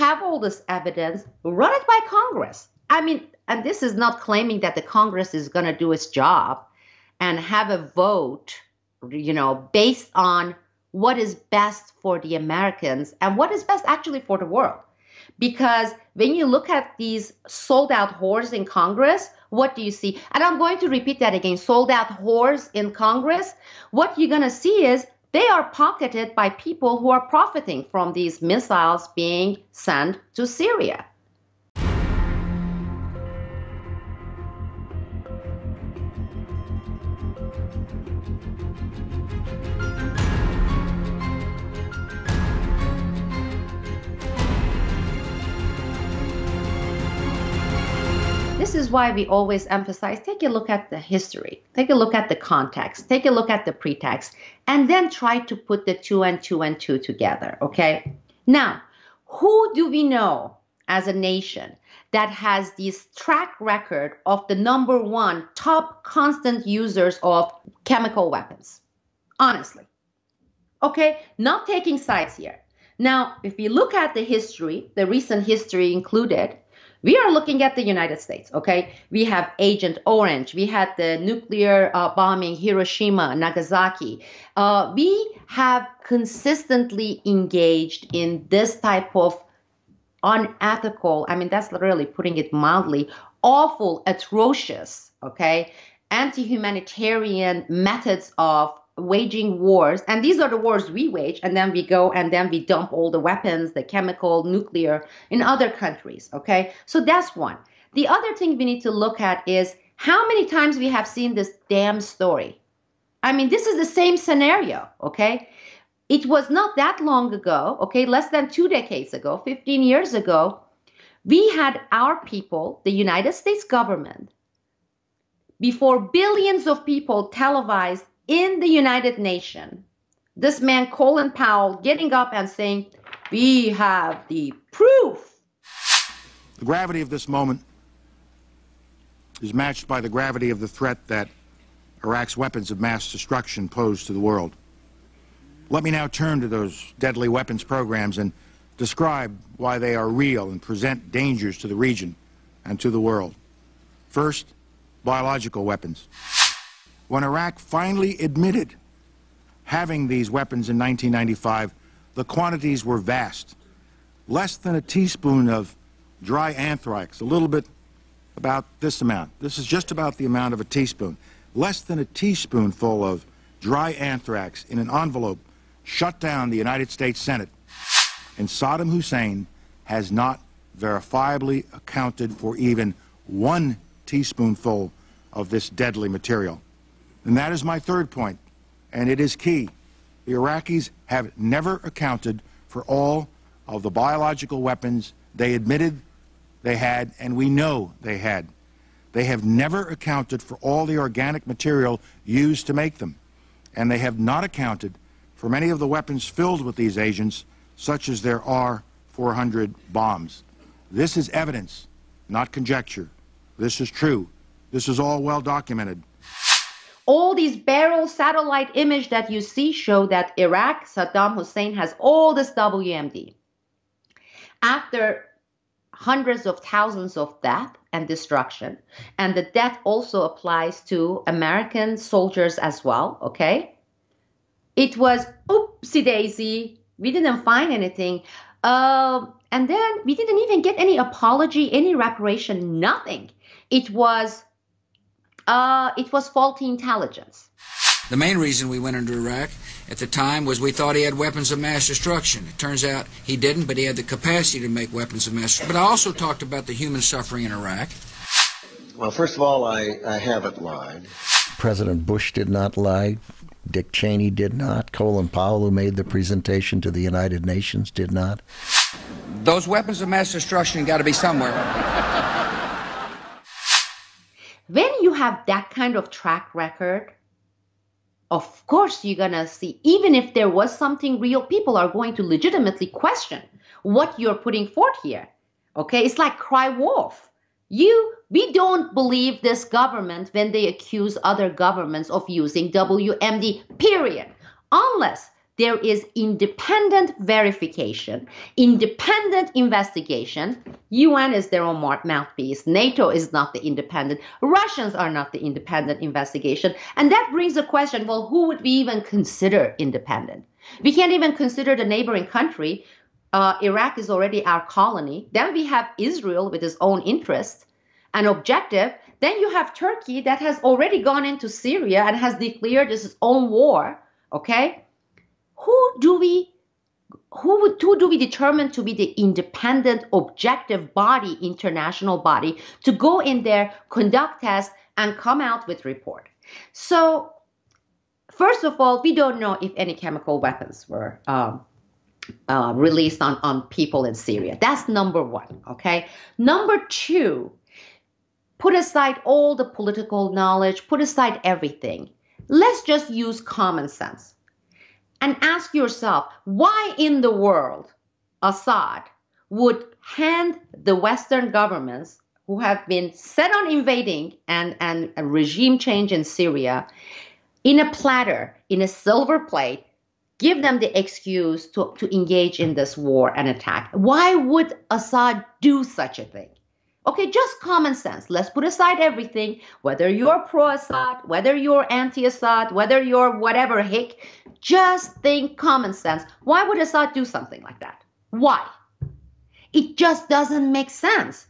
have all this evidence, run it by Congress. I mean, and this is not claiming that the Congress is going to do its job and have a vote, based on what is best for the Americans and what is best actually for the world. Because when you look at these sold out whores in Congress, what do you see? And I'm going to repeat that again, sold out whores in Congress. What you're going to see is they are pocketed by people who are profiting from these missiles being sent to Syria. This is why we always emphasize, take a look at the history, take a look at the context, take a look at the pretext, and then try to put the two and two together, okay? Now, who do we know as a nation that has this track record of the number one top constant users of chemical weapons? Honestly, okay? Not taking sides here. Now, if we look at the history, the recent history included, we are looking at the United States, okay? We have Agent Orange. We had the nuclear bombing Hiroshima, Nagasaki. We have consistently engaged in this type of unethical, I mean, that's really putting it mildly, awful, atrocious, okay, anti-humanitarian methods of waging wars. And these are the wars we wage, and then we go and then we dump all the weapons, the chemical, nuclear, in other countries, okay? So that's one. The other thing we need to look at is how many times we have seen this damn story. I mean, this is the same scenario, okay? It was not that long ago, okay, less than 2 decades ago, 15 years ago, we had our people, the United States government, before billions of people televised in the United Nations, this man, Colin Powell, getting up and saying, we have the proof. The gravity of this moment is matched by the gravity of the threat that Iraq's weapons of mass destruction pose to the world. Let me now turn to those deadly weapons programs and describe why they are real and present dangers to the region and to the world. First, biological weapons. When Iraq finally admitted having these weapons in 1995, the quantities were vast. Less than a teaspoon of dry anthrax, a little bit about this amount. This is just about the amount of a teaspoon. Less than a teaspoonful of dry anthrax in an envelope shut down the United States Senate. And Saddam Hussein has not verifiably accounted for even 1 teaspoonful of this deadly material. And that is my third point, and it is key. The Iraqis have never accounted for all of the biological weapons they admitted they had, and we know they had. They have never accounted for all the organic material used to make them, and they have not accounted for many of the weapons filled with these agents, such as their R-400 bombs. This is evidence, not conjecture. This is true. This is all well documented. All these barrel satellite images that you see show that Iraq, Saddam Hussein has all this WMD. After hundreds of thousands of death and destruction, and the death also applies to American soldiers as well, okay? It was oopsie daisy, we didn't find anything. And then we didn't even get any apology, any reparation, nothing. It was faulty intelligence. The main reason we went into Iraq at the time was we thought he had weapons of mass destruction. It turns out he didn't, but he had the capacity to make weapons of mass destruction. But I also talked about the human suffering in Iraq. Well, first of all, I haven't lied. President Bush did not lie. Dick Cheney did not. Colin Powell, who made the presentation to the United Nations, did not. Those weapons of mass destruction got to be somewhere. When you have that kind of track record, of course you're going to see, even if there was something real, people are going to legitimately question what you're putting forth here. Okay, it's like cry wolf. We don't believe this government when they accuse other governments of using WMD, period. Unless there is independent verification, independent investigation. UN is their own mouthpiece. NATO is not the independent. Russians are not the independent investigation. And that brings the question, well, who would we even consider independent? We can't even consider the neighboring country. Iraq is already our colony. Then we have Israel with its own interest and objective. Then you have Turkey that has already gone into Syria and has declared its own war. Okay? Who do we determine to be the independent, objective body, international body, to go in there, conduct tests, and come out with report? So, first of all, we don't know if any chemical weapons were released on people in Syria. That's number one, okay? Number two, put aside all the political knowledge, put aside everything. Let's just use common sense. And ask yourself, why in the world Assad would hand the Western governments who have been set on invading and a regime change in Syria in a platter, in a silver plate, give them the excuse to engage in this war and attack? Why would Assad do such a thing? Okay, just common sense. Let's put aside everything, whether you're pro-Assad, whether you're anti-Assad, whether you're whatever hick, just think common sense. Why would Assad do something like that? Why? It just doesn't make sense.